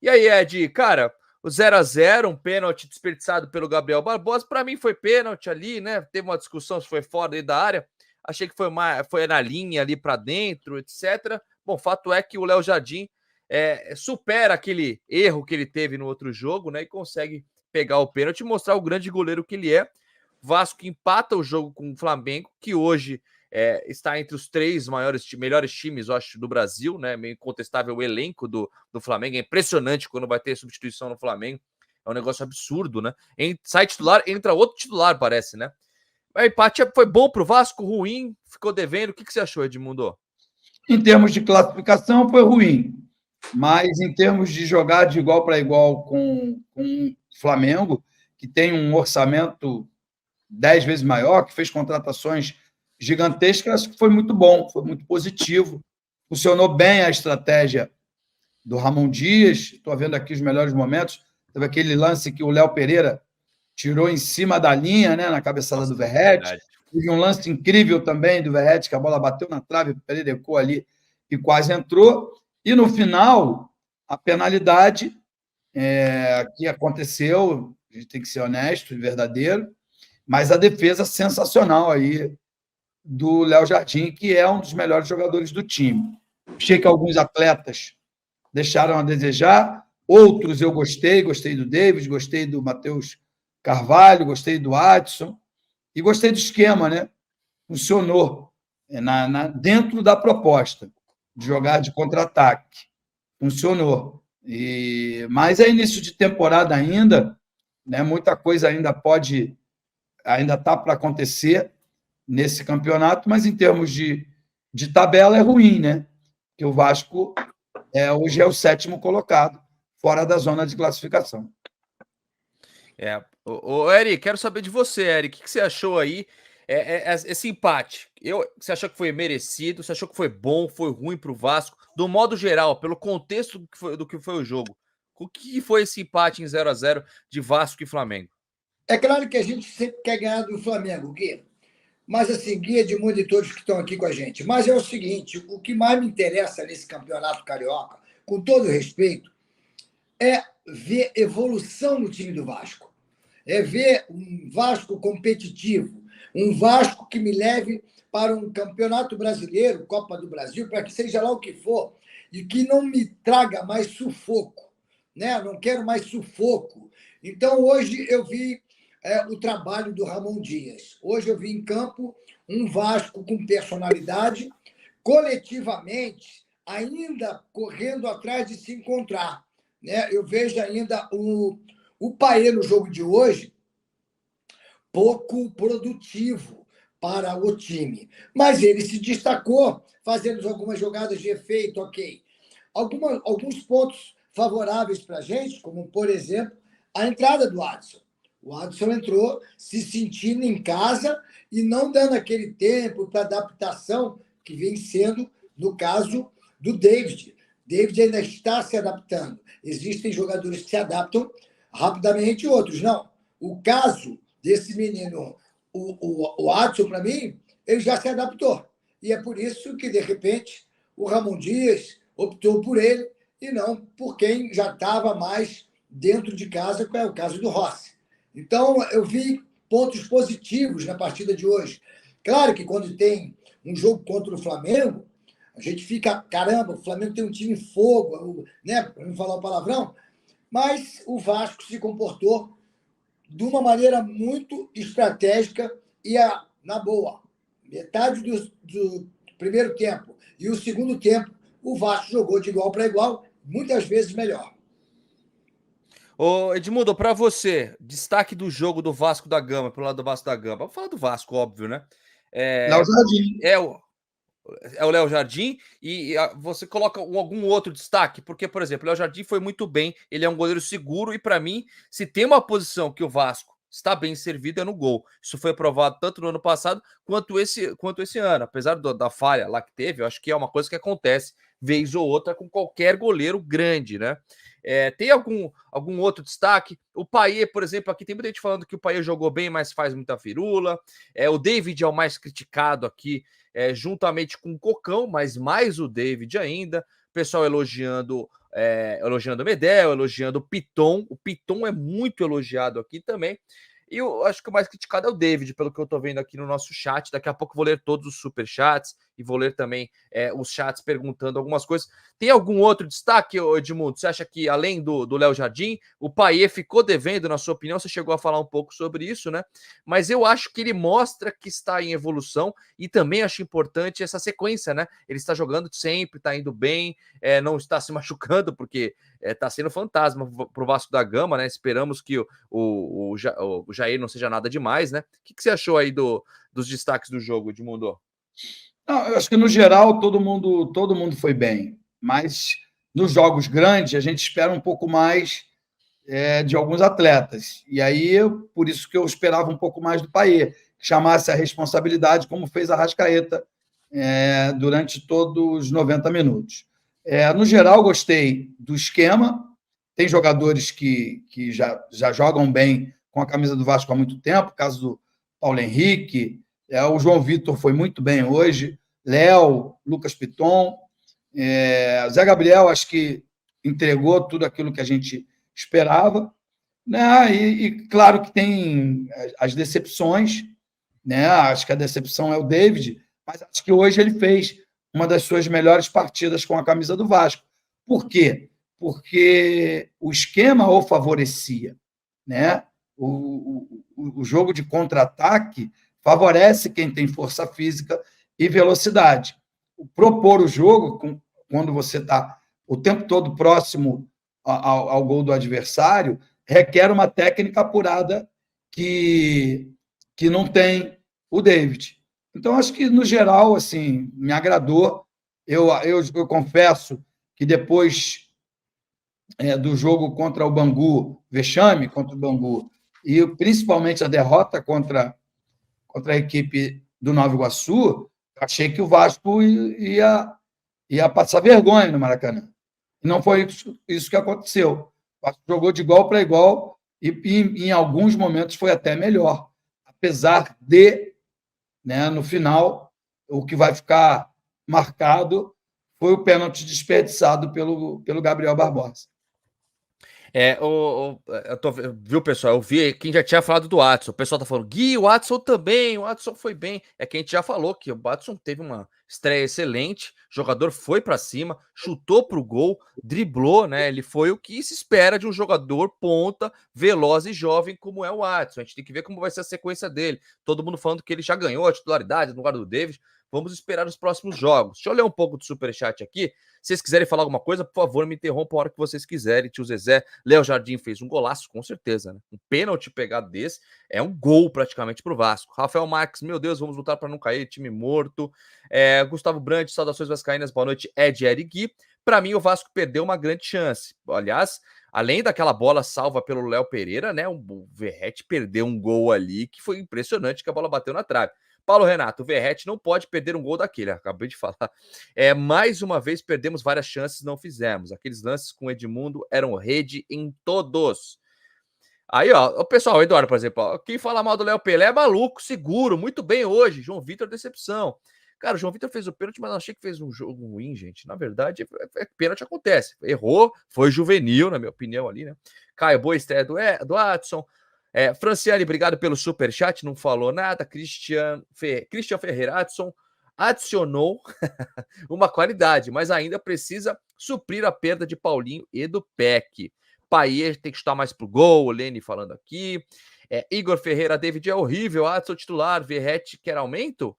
E aí, Ed, cara, o 0-0, um pênalti desperdiçado pelo Gabriel Barbosa, para mim foi pênalti ali, né? Teve uma discussão se foi fora da área. Achei que foi na linha ali para dentro, etc. Bom, fato é que o Léo Jardim supera aquele erro que ele teve no outro jogo, né? E consegue pegar o pênalti e mostrar o grande goleiro que ele é. Vasco empata o jogo com o Flamengo, que hoje está entre os 3 melhores times, eu acho, do Brasil, né? Meio incontestável o elenco do Flamengo. É impressionante quando vai ter substituição no Flamengo. É um negócio absurdo, né? Sai titular, entra outro titular, parece, né? O empate foi bom pro Vasco, ruim, ficou devendo. O que você achou, Edmundo? Em termos de classificação, foi ruim. Mas em termos de jogar de igual para igual com o Flamengo, que tem um orçamento 10 vezes maior, que fez contratações gigantescas, acho que foi muito bom, foi muito positivo. Funcionou bem a estratégia do Ramon Dias. Estou vendo aqui os melhores momentos. Teve aquele lance que o Léo Pereira tirou em cima da linha, né, na cabeçada do Verratti. Teve um lance incrível também do Verratti, que a bola bateu na trave, o Pereira recuou ali e quase entrou. E no final, a penalidade que aconteceu, a gente tem que ser honesto e verdadeiro, mas a defesa sensacional aí do Léo Jardim, que é um dos melhores jogadores do time. Achei que alguns atletas deixaram a desejar, outros eu gostei do David, gostei do Matheus Carvalho, gostei do Adson e gostei do esquema, né? Funcionou dentro da proposta de jogar de contra-ataque. Funcionou. Mas é início de temporada ainda, né? Muita coisa ainda está para acontecer nesse campeonato, mas em termos de tabela é ruim, né? Que o Vasco hoje é o 7º colocado, fora da zona de classificação. Eric, quero saber de você, Eric. O que você achou aí? Esse empate, você achou que foi merecido? Você achou que foi bom, foi ruim para o Vasco? Do modo geral, pelo contexto do que foi o jogo, o que foi esse empate em 0-0 de Vasco e Flamengo? É claro que a gente sempre quer ganhar do Flamengo, Gui. Mas, assim, Gui, Edmundo e todos que estão aqui com a gente. Mas é o seguinte, o que mais me interessa nesse campeonato carioca, com todo respeito, é ver evolução no time do Vasco. É ver um Vasco competitivo, um Vasco que me leve para um campeonato brasileiro, Copa do Brasil, para que seja lá o que for, e que não me traga mais sufoco, né? Não quero mais sufoco. Então, hoje eu vi o trabalho do Ramon Dias. Hoje eu vi em campo um Vasco com personalidade, coletivamente, ainda correndo atrás de se encontrar, né? Eu vejo ainda o Paê no jogo de hoje pouco produtivo para o time. Mas ele se destacou, fazendo algumas jogadas de efeito, ok. Alguns pontos favoráveis para a gente, como, por exemplo, a entrada do Adson. O Adson entrou se sentindo em casa e não dando aquele tempo para adaptação que vem sendo no caso do David. David ainda está se adaptando. Existem jogadores que se adaptam rapidamente, outros não. O caso desse menino, o Adson, para mim, ele já se adaptou. E é por isso que, de repente, o Ramon Dias optou por ele e não por quem já estava mais dentro de casa, que é o caso do Rossi. Então, eu vi pontos positivos na partida de hoje. Claro que quando tem um jogo contra o Flamengo, a gente fica, caramba, o Flamengo tem um time fogo, né? Para não falar o palavrão, mas o Vasco se comportou de uma maneira muito estratégica e, na boa, metade do primeiro tempo e o segundo tempo, o Vasco jogou de igual para igual, muitas vezes melhor. Ô, Edmundo, para você, destaque do jogo do Vasco da Gama, pro lado do Vasco da Gama. Vamos falar do Vasco, óbvio, né? Léo Jardim. É o Léo Jardim e você coloca algum outro destaque? Porque, por exemplo, o Léo Jardim foi muito bem, ele é um goleiro seguro e, para mim, se tem uma posição que o Vasco está bem servido é no gol. Isso foi aprovado tanto no ano passado quanto esse ano. Apesar da falha lá que teve, eu acho que é uma coisa que acontece vez ou outra com qualquer goleiro grande, né? Tem algum outro destaque? O Payet, por exemplo, aqui tem muita gente falando que o Payet jogou bem, mas faz muita firula. O David é o mais criticado aqui, juntamente com o Cocão, mas mais o David ainda. O pessoal elogiando elogiando o Medel, elogiando o Piton. O Piton é muito elogiado aqui também. E eu acho que o mais criticado é o David, pelo que eu tô vendo aqui no nosso chat. Daqui a pouco eu vou ler todos os superchats e vou ler também os chats perguntando algumas coisas. Tem algum outro destaque, Edmundo? Você acha que, além do Léo Jardim, o Payet ficou devendo, na sua opinião? Você chegou a falar um pouco sobre isso, né? Mas eu acho que ele mostra que está em evolução e também acho importante essa sequência, né? Ele está jogando sempre, está indo bem, não está se machucando, porque está sendo fantasma para o Vasco da Gama, né? Esperamos que o Jair não seja nada demais, né? O que você achou aí dos destaques do jogo, Edmundo? Não, eu acho que, no geral, todo mundo foi bem. Mas nos jogos grandes, a gente espera um pouco mais de alguns atletas. E aí, por isso que eu esperava um pouco mais do Payet, que chamasse a responsabilidade, como fez a Arrascaeta durante todos os 90 minutos. No geral, gostei do esquema. Tem jogadores que já jogam bem com a camisa do Vasco há muito tempo, caso do Paulo Henrique, o João Vitor foi muito bem hoje, Léo, Lucas Piton, Zé Gabriel, acho que entregou tudo aquilo que a gente esperava, né? E claro que tem as decepções, né? Acho que a decepção é o David, mas acho que hoje ele fez uma das suas melhores partidas com a camisa do Vasco. Por quê? Porque o esquema o favorecia, né? O jogo de contra-ataque favorece quem tem força física e velocidade. Propor o jogo, quando você está o tempo todo próximo ao gol do adversário, requer uma técnica apurada que não tem o David. Então, acho que, no geral, assim, me agradou. Eu confesso que depois do jogo contra o Bangu, vexame contra o Bangu, e principalmente a derrota contra a equipe do Nova Iguaçu, achei que o Vasco ia passar vergonha no Maracanã. E não foi isso que aconteceu. O Vasco jogou de igual para igual e, em alguns momentos, foi até melhor. Apesar de, né, no final, o que vai ficar marcado foi o pênalti desperdiçado pelo Gabriel Barbosa. Viu, pessoal? Eu vi quem já tinha falado do Watson. O pessoal tá falando, Gui, o Watson também, o Watson foi bem. É que a gente já falou que o Watson teve uma estreia excelente, o jogador foi para cima, chutou pro gol, driblou, né? Ele foi o que se espera de um jogador ponta, veloz e jovem como é o Watson. A gente tem que ver como vai ser a sequência dele. Todo mundo falando que ele já ganhou a titularidade no lugar do David. Vamos esperar os próximos jogos. Deixa eu ler um pouco do superchat aqui. Se vocês quiserem falar alguma coisa, por favor, me interrompam a hora que vocês quiserem. Tio Zezé, Léo Jardim fez um golaço, com certeza, né? Um pênalti pegado desse é um gol praticamente pro Vasco. Rafael Marques, meu Deus, vamos lutar para não cair, time morto. Gustavo Brandt, saudações vascaínas, boa noite, Ed Erigui. Para mim, o Vasco perdeu uma grande chance. Aliás, além daquela bola salva pelo Léo Pereira, né? O Verratti perdeu um gol ali que foi impressionante, que a bola bateu na trave. Paulo Renato, o Verratti não pode perder um gol daquele, acabei de falar. Mais uma vez perdemos várias chances, não fizemos. Aqueles lances com o Edmundo eram rede em todos. Aí, ó, o pessoal, o Eduardo, por exemplo, ó, quem fala mal do Léo Pelé é maluco, seguro, muito bem hoje. João Vitor, decepção. Cara, o João Vitor fez o pênalti, mas não achei que fez um jogo ruim, gente. Na verdade, pênalti acontece. Errou, foi juvenil, na minha opinião, ali, né? Caio, boa estreia do Adson. Franciane, obrigado pelo superchat, não falou nada. Christian Ferreira, Adson adicionou uma qualidade, mas ainda precisa suprir a perda de Paulinho e do Peck. Payet tem que chutar mais pro gol, o Lene falando aqui. Igor Ferreira, David é horrível, Adson titular, Verratti quer aumento?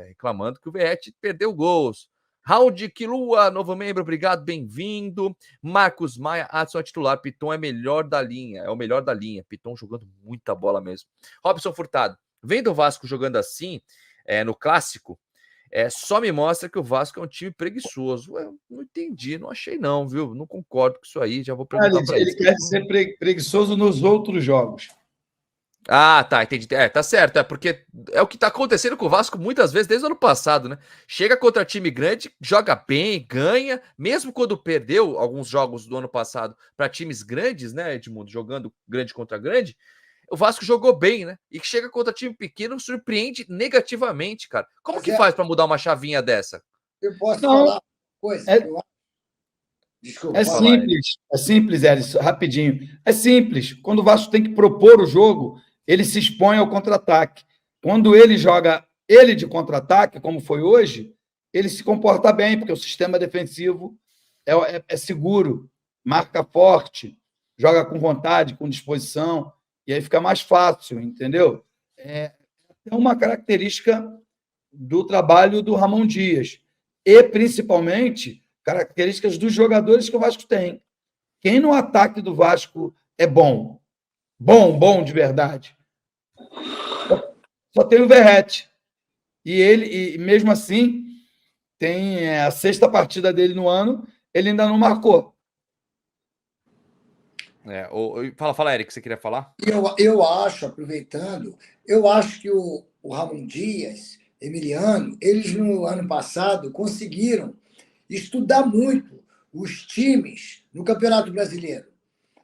Reclamando que o Verratti perdeu gols. Raul de Quilua, novo membro, obrigado, bem-vindo. Marcos Maia, Adson é titular, Piton é o melhor da linha. Piton jogando muita bola mesmo. Robson Furtado, vendo o Vasco jogando assim, no clássico, só me mostra que o Vasco é um time preguiçoso. Eu não entendi, não achei não, viu? Não concordo com isso aí, já vou perguntar para ele. Ele quer ser preguiçoso nos outros jogos. Ah, tá, entendi. Tá certo, porque é o que tá acontecendo com o Vasco muitas vezes desde o ano passado, né? Chega contra time grande, joga bem, ganha, mesmo quando perdeu alguns jogos do ano passado para times grandes, né, Edmundo, jogando grande contra grande, o Vasco jogou bem, né? E chega contra time pequeno, surpreende negativamente, cara. Como que faz para mudar uma chavinha dessa? Eu posso falar uma coisa? Desculpa, É fala. simples, Elis, rapidinho. É simples. Quando o Vasco tem que propor o jogo, ele se expõe ao contra-ataque. Quando ele joga ele de contra-ataque, como foi hoje, ele se comporta bem, porque o sistema defensivo é seguro, marca forte, joga com vontade, com disposição, e aí fica mais fácil, entendeu? É uma característica do trabalho do Ramon Dias. E, principalmente, características dos jogadores que o Vasco tem. Quem no ataque do Vasco é bom? Bom de verdade. Só tem o Verratti. E mesmo assim, tem a sexta partida dele no ano, ele ainda não marcou. Fala, Eric, você queria falar? Eu acho, aproveitando, eu acho que o Ramon Dias, Emiliano, eles no ano passado conseguiram estudar muito os times no Campeonato Brasileiro.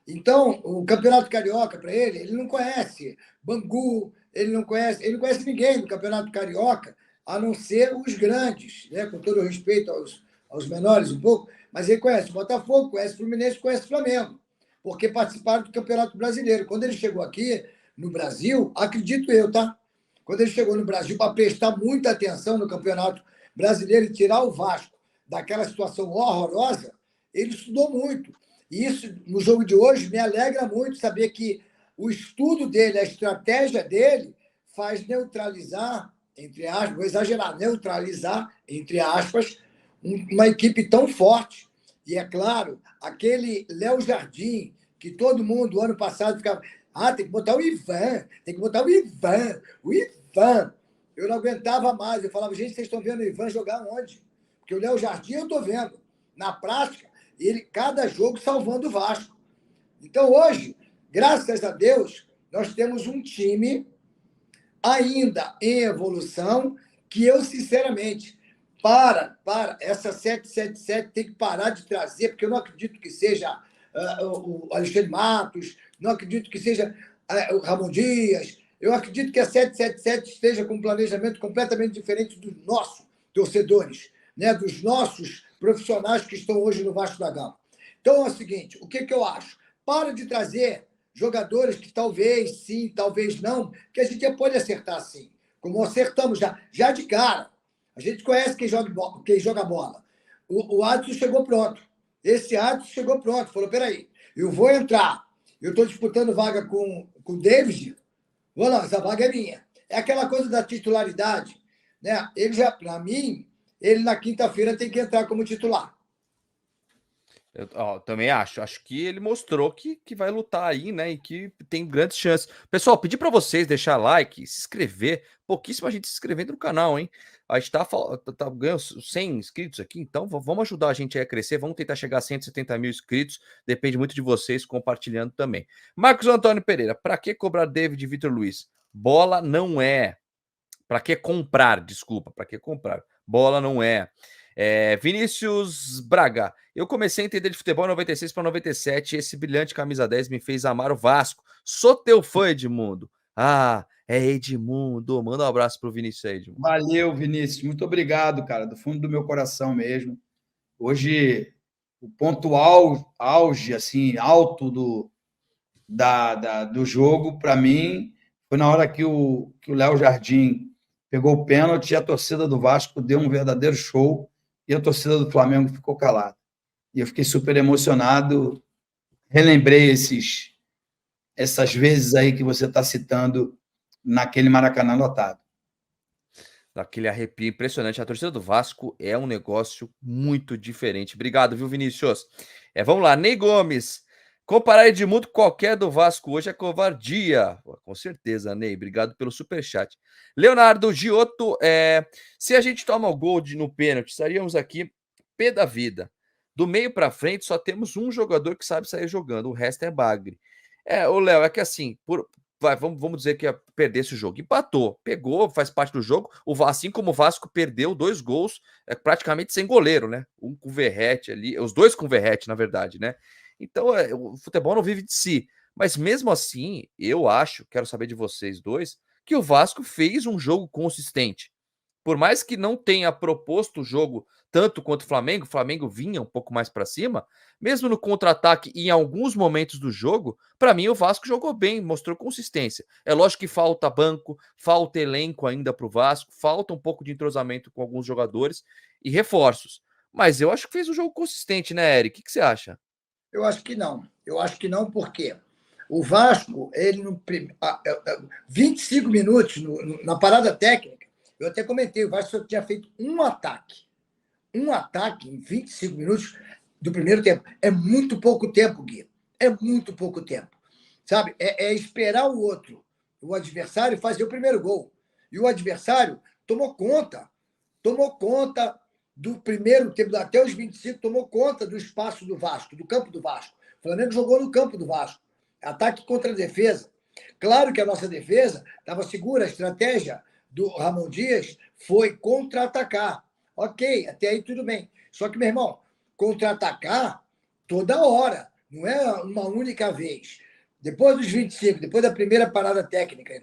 Então, o Campeonato Carioca, para ele não conhece Bangu, ele não conhece ninguém do Campeonato Carioca, a não ser os grandes, né? Com todo o respeito aos menores um pouco, mas ele conhece Botafogo, conhece Fluminense, conhece Flamengo, porque participaram do Campeonato Brasileiro. Quando ele chegou aqui no Brasil, acredito eu, tá? Quando ele chegou no Brasil para prestar muita atenção no Campeonato Brasileiro e tirar o Vasco daquela situação horrorosa, ele estudou muito. E isso, no jogo de hoje, me alegra muito saber que o estudo dele, a estratégia dele, faz neutralizar, entre aspas, vou exagerar, neutralizar, entre aspas, uma equipe tão forte. E é claro, aquele Léo Jardim, que todo mundo, ano passado, ficava. Tem que botar o Ivan, tem que botar o Ivan, o Ivan. Eu não aguentava mais. Eu falava, gente, vocês estão vendo o Ivan jogar onde? Porque o Léo Jardim eu estou vendo. Na prática, ele, cada jogo, salvando o Vasco. Então, hoje, graças a Deus, nós temos um time ainda em evolução que eu, sinceramente, para essa 777 tem que parar de trazer, porque eu não acredito que seja o Alexandre Matos, não acredito que seja o Ramon Dias, eu acredito que a 777 esteja com um planejamento completamente diferente dos nossos torcedores, né? Dos nossos profissionais que estão hoje no Vasco da Gama. Então é o seguinte, o que eu acho? Para de trazer jogadores que talvez sim, talvez não, que a gente já pode acertar sim, como acertamos já de cara. A gente conhece quem joga bola. O Adson chegou pronto. Esse Adson chegou pronto. Falou, peraí, eu vou entrar. Eu estou disputando vaga com o David. Vou lá, essa vaga é minha. É aquela coisa da titularidade. Né? Ele já, para mim, ele na quinta-feira tem que entrar como titular. Eu também acho. Acho que ele mostrou que vai lutar aí, né? E que tem grandes chances. Pessoal, pedir para vocês deixar like, se inscrever. Pouquíssima gente se inscrevendo no canal, hein? A gente tá ganhando 100 inscritos aqui, então vamos ajudar a gente a crescer. Vamos tentar chegar a 170 mil inscritos. Depende muito de vocês compartilhando também. Marcos Antônio Pereira, para que cobrar David e Vitor Luiz? Bola não é. Para que comprar? Desculpa, para que comprar? Bola não é. Vinícius Braga, eu comecei a entender de futebol em 96 para 97 e esse brilhante camisa 10 me fez amar o Vasco. Sou teu fã, Edmundo. É Edmundo. Manda um abraço pro Vinícius aí, Edmundo. Valeu, Vinícius. Muito obrigado, cara, do fundo do meu coração mesmo. Hoje, o ponto auge, assim, alto do jogo, para mim, foi na hora que o Léo Jardim pegou o pênalti e a torcida do Vasco deu um verdadeiro show e a torcida do Flamengo ficou calada. E eu fiquei super emocionado, relembrei essas vezes aí que você está citando naquele Maracanã lotado. Daquele arrepio impressionante. A torcida do Vasco é um negócio muito diferente. Obrigado, viu, Vinícius? Vamos lá, Ney Gomes. Comparar Edmundo com qualquer do Vasco hoje é covardia. Com certeza, Ney. Obrigado pelo superchat. Leonardo Giotto, se a gente toma o gol no pênalti, estaríamos aqui pé da vida. Do meio para frente, só temos um jogador que sabe sair jogando, o resto é bagre. O Léo, é que assim, vamos dizer que ia perder esse jogo. Empatou, pegou, faz parte do jogo. Assim como o Vasco perdeu 2 gols, praticamente sem goleiro, né? Um com o Verratti ali, os dois com o Verratti, na verdade, né? Então, o futebol não vive de si. Mas mesmo assim, eu acho, quero saber de vocês dois, que o Vasco fez um jogo consistente. por mais que não tenha proposto o jogo tanto quanto o Flamengo vinha um pouco mais para cima, mesmo no contra-ataque e em alguns momentos do jogo, para mim o Vasco jogou bem, mostrou consistência. É lógico que falta banco, falta elenco ainda para o Vasco, falta um pouco de entrosamento com alguns jogadores e reforços. Mas eu acho que fez um jogo consistente, né, Eric? O que você acha? Eu acho que não. Eu acho que não, porque o Vasco, ele no 25 minutos na parada técnica, eu até comentei, o Vasco só tinha feito um ataque. Um ataque em 25 minutos do primeiro tempo. É muito pouco tempo, Gui. É muito pouco tempo. Sabe? É esperar o outro, o adversário, fazer o primeiro gol. E o adversário tomou conta do primeiro tempo, até os 25, tomou conta do espaço do Vasco, do campo do Vasco. O Flamengo jogou no campo do Vasco. Ataque contra a defesa. Claro que a nossa defesa estava segura, a estratégia do Ramon Dias foi contra-atacar. Ok, até aí tudo bem. Só que, meu irmão, contra-atacar toda hora, não é uma única vez. Depois dos 25, depois da primeira parada técnica,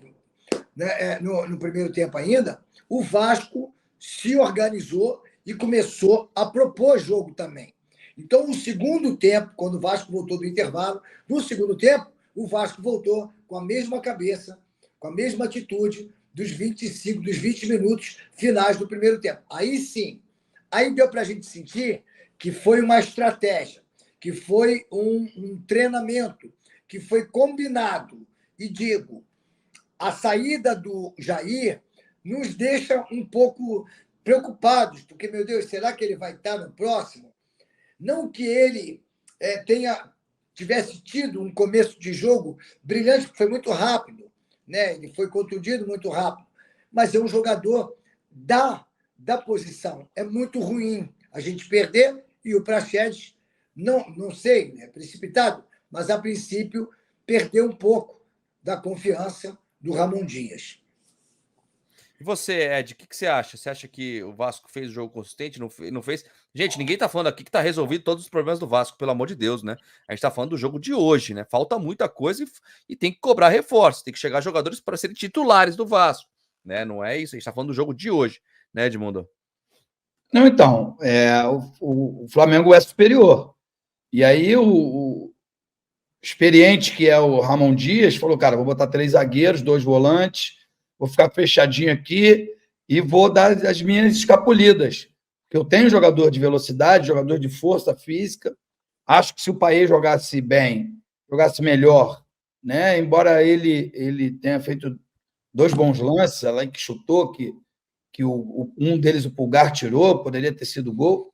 né, no primeiro tempo ainda, o Vasco se organizou e começou a propor jogo também. Então, no segundo tempo, quando o Vasco voltou do intervalo, no segundo tempo, o Vasco voltou com a mesma cabeça, com a mesma atitude dos 25, dos 20 minutos finais do primeiro tempo. Aí sim, aí deu para a gente sentir que foi uma estratégia, que foi um treinamento, que foi combinado. E digo, a saída do Jair nos deixa um pouco preocupados, porque, meu Deus, será que ele vai estar no próximo? Não que ele tivesse tido um começo de jogo brilhante, porque foi muito rápido, né? Ele foi contundido muito rápido, mas é um jogador da posição. É muito ruim a gente perder e o Praxedes, não sei, é precipitado, mas a princípio perdeu um pouco da confiança do Ramon Dias. E você, Ed, o que você acha? Você acha que o Vasco fez o jogo consistente? Não fez? Gente, ninguém tá falando aqui que tá resolvido todos os problemas do Vasco, pelo amor de Deus, né? A gente tá falando do jogo de hoje, né? Falta muita coisa e tem que cobrar reforço, tem que chegar jogadores para serem titulares do Vasco, né? Não é isso, a gente tá falando do jogo de hoje, né, Edmundo? Não, então, o Flamengo é superior. E aí o experiente, que é o Ramon Dias, falou, cara, vou botar 3 zagueiros, 2 volantes, vou ficar fechadinho aqui e vou dar as minhas escapulidas. Porque eu tenho jogador de velocidade, jogador de força física. Acho que se o Payet jogasse bem, jogasse melhor, né? Embora ele tenha feito 2 bons lances, lá em que chutou, que um deles o Pulgar tirou, poderia ter sido gol,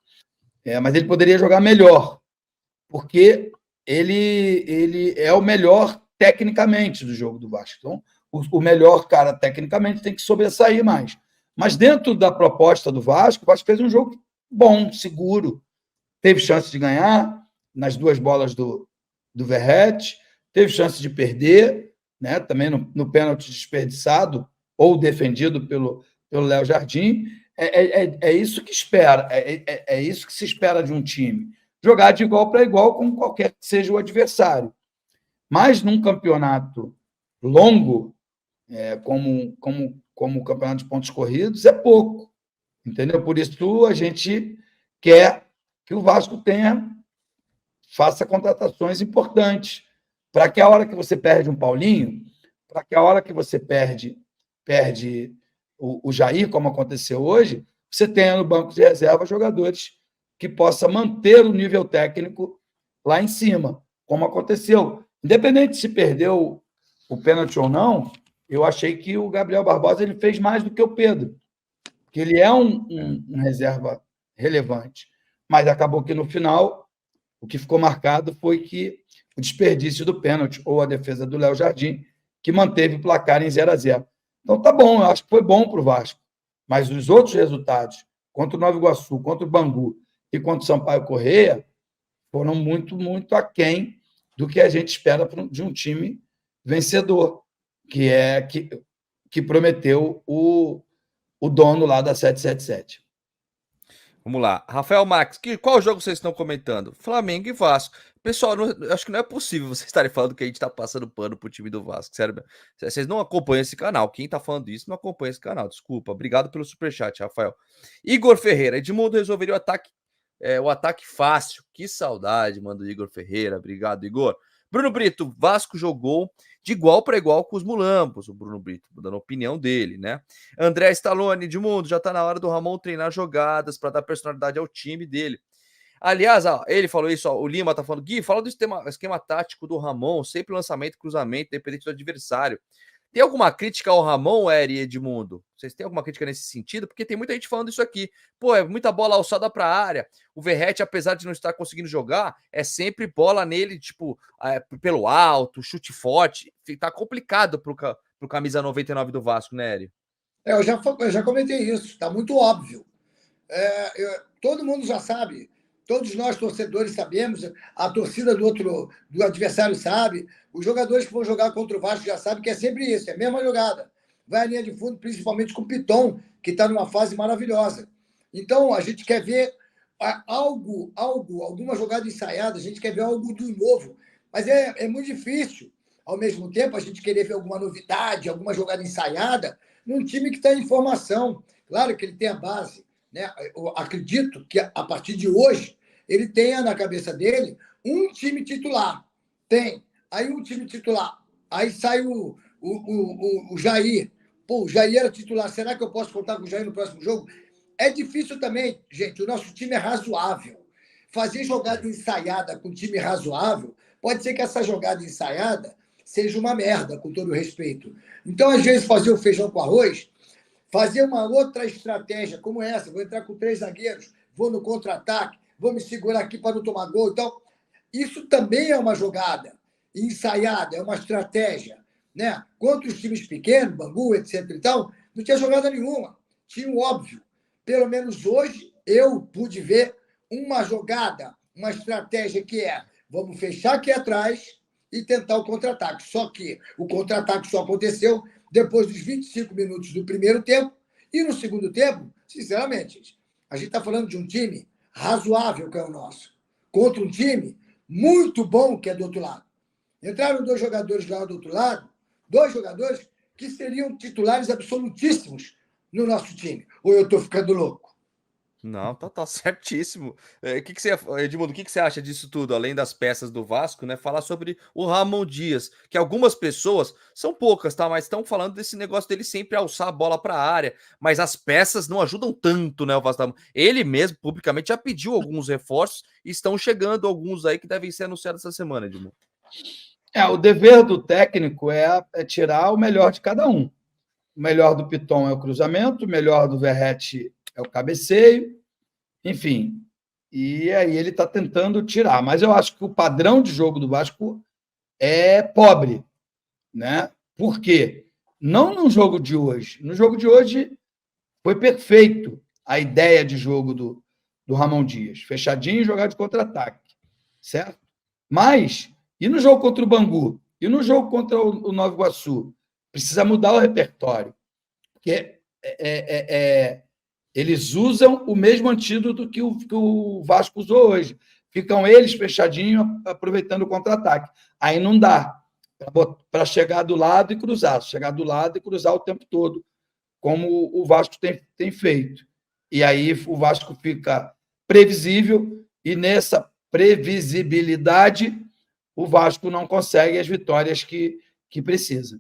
mas ele poderia jogar melhor, porque ele é o melhor tecnicamente do jogo do Vasco. Então, o melhor cara tecnicamente tem que sobressair mais. Mas dentro da proposta do Vasco, o Vasco fez um jogo bom, seguro, teve chance de ganhar nas 2 bolas do Verratti, teve chance de perder, né? Também no pênalti desperdiçado ou defendido pelo Léo Jardim. É isso que espera, é isso que se espera de um time. Jogar de igual para igual com qualquer que seja o adversário. Mas num campeonato longo, como o campeonato de pontos corridos, é pouco. Entendeu? Por isso a gente quer que o Vasco faça contratações importantes, para que a hora que você perde um Paulinho, para que a hora que você perde o Jair, como aconteceu hoje, você tenha no banco de reserva jogadores que possa manter o nível técnico lá em cima, como aconteceu. Independente se perdeu o pênalti ou não, eu achei que o Gabriel Barbosa ele fez mais do que o Pedro, que ele é um reserva relevante. Mas acabou que no final, o que ficou marcado foi que o desperdício do pênalti ou a defesa do Léo Jardim, que manteve o placar em 0-0. Então tá bom, eu acho que foi bom para o Vasco. Mas os outros resultados, contra o Nova Iguaçu, contra o Bangu e contra o Sampaio Corrêa, foram muito, muito aquém do que a gente espera de um time vencedor, que prometeu o dono lá da 777. Vamos lá. Rafael Max, qual jogo vocês estão comentando? Flamengo e Vasco. Pessoal, acho que não é possível vocês estarem falando que a gente está passando pano pro time do Vasco. Sério, vocês não acompanham esse canal. Quem está falando isso não acompanha esse canal. Desculpa. Obrigado pelo superchat, Rafael. Igor Ferreira. Edmundo resolveria o ataque fácil. Que saudade, manda o Igor Ferreira. Obrigado, Igor. Bruno Brito, Vasco jogou de igual para igual com os mulambos, o Bruno Brito, dando a opinião dele, né? André Stallone, Edmundo, já tá na hora do Ramon treinar jogadas para dar personalidade ao time dele. Aliás, ele falou isso, o Lima tá falando, Gui, fala do esquema tático do Ramon, sempre lançamento, cruzamento, dependente do adversário. Tem alguma crítica ao Ramon, Eri e Edmundo? Vocês têm alguma crítica nesse sentido? Porque tem muita gente falando isso aqui. Pô, é muita bola alçada para a área. O Verratti, apesar de não estar conseguindo jogar, é sempre bola nele, tipo, pelo alto, chute forte. Tá complicado pro camisa 99 do Vasco, né, Eri? Eu já comentei isso, tá muito óbvio. Todo mundo já sabe. Todos nós, torcedores, sabemos, a torcida do adversário sabe, os jogadores que vão jogar contra o Vasco já sabem que é sempre isso, é a mesma jogada. Vai à linha de fundo, principalmente com o Piton, que está numa fase maravilhosa. Então, a gente quer ver alguma jogada ensaiada, a gente quer ver algo do novo, mas é muito difícil, ao mesmo tempo, a gente querer ver alguma novidade, alguma jogada ensaiada, num time que está em formação. Claro que ele tem a base, né? Eu acredito que, a partir de hoje, ele tenha na cabeça dele um time titular. Tem. Aí um time titular. Aí sai o Jair. Pô, o Jair era titular. Será que eu posso contar com o Jair no próximo jogo? É difícil também, gente. O nosso time é razoável. Fazer jogada ensaiada com time razoável, pode ser que essa jogada ensaiada seja uma merda, com todo respeito. Então, às vezes, fazer o feijão com arroz, fazer uma outra estratégia como essa, vou entrar com 3 zagueiros, vou no contra-ataque, vou me segurar aqui para não tomar gol. Então, isso também é uma jogada ensaiada, é uma estratégia. Né? Contra os times pequenos, Bangu, etc. e tal, não tinha jogada nenhuma. Tinha o óbvio. Pelo menos hoje, eu pude ver uma jogada, uma estratégia que é: vamos fechar aqui atrás e tentar o contra-ataque. Só que o contra-ataque só aconteceu depois dos 25 minutos do primeiro tempo. E no segundo tempo, sinceramente, a gente está falando de um time razoável, que é o nosso, contra um time muito bom, que é do outro lado. Entraram 2 jogadores lá do outro lado, 2 jogadores que seriam titulares absolutíssimos no nosso time. Ou eu estou ficando louco? Não, tá certíssimo. Edmundo, o que você acha disso tudo, além das peças do Vasco, né? Falar sobre o Ramon Dias, que algumas pessoas, são poucas, tá? Mas estão falando desse negócio dele sempre alçar a bola para a área, mas as peças não ajudam tanto, né? O Vasco, ele mesmo, publicamente, já pediu alguns reforços e estão chegando alguns aí que devem ser anunciados essa semana, Edmundo. O dever do técnico é tirar o melhor de cada um. O melhor do Piton é o cruzamento, o melhor do Verratti é o cabeceio, enfim. E aí ele está tentando tirar. Mas eu acho que o padrão de jogo do Vasco é pobre, né? Por quê? Não no jogo de hoje. No jogo de hoje foi perfeito a ideia de jogo do Ramon Dias. Fechadinho e jogar de contra-ataque, certo? Mas, e no jogo contra o Bangu? E no jogo contra o Nova Iguaçu? Precisa mudar o repertório. Porque eles usam o mesmo antídoto que o Vasco usou hoje. Ficam eles fechadinhos, aproveitando o contra-ataque. Aí não dá para chegar do lado e cruzar. Chegar do lado e cruzar o tempo todo, como o Vasco tem feito. E aí o Vasco fica previsível, e nessa previsibilidade o Vasco não consegue as vitórias que precisa.